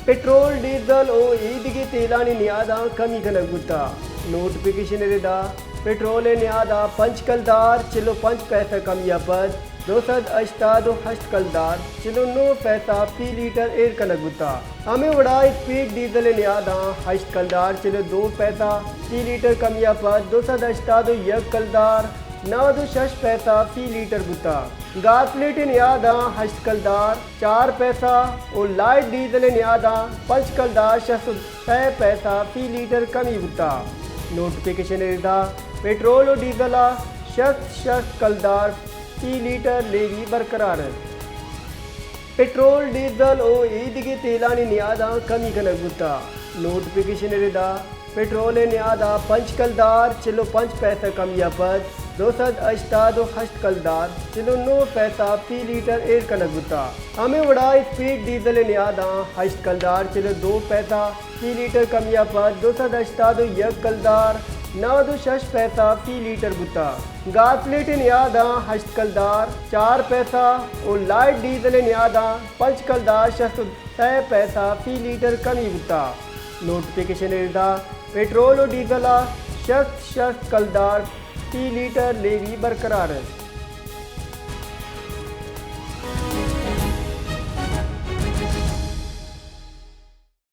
Petrol diesel ओ ईदिगे तेलानी नियादा कमी कनगुत्ता notification इदा petrol नियादा पंच कलदार चिलो 5 पैसा कमिया पद 2 हस्ट कलदार चिलो 9 पैसा फी लीटर एर कनगुत्ता हमें उड़ा स्पीड डीजल नियादा हस्ट कलदार चिलो 2 पैसा फी लीटर कमिया पद 2 यक कलदार 9 पैसा फी लीटर गुत्ता गासलेट नियादा हस्ट कलदार 4 पैसा और लाइट डीजल नियादा 5 कलदार 6 पैसा फी लीटर कमी गुत्ता नोटिफिकेशन इदा पेट्रोल और डीजल 6 कलदार फी लीटर लेवी बरकरार पेट्रोल डीजल ओ ईदिगे तेलानी नियादा कमी कनगुत्ता नोटिफिकेशन इदा पेट्रोल नियादा पंच कलदार चिलो 5 पैसा कमिया पद 2 हस्ट कलदार चिलो 9 पैसा फी लीटर एर कनगुत्ता हमें उड़ा स्पीड डीजल नियादा हस्ट कलदार चिलो 2 पैसा फी लीटर कमिया पद 2 यक कलदार 9 पैसा फी लीटर गुत्ता गासलेट नियादा हस्ट कलदार 4 पैसा और लाइट डीजल नियादा 5 कलदार 6 पैसा फी लीटर कमी गुत्ता नोटिफिकेशन इदा पेट्रोल और डीजल 6 कलदार फी लीटर लेवी बरकरार है।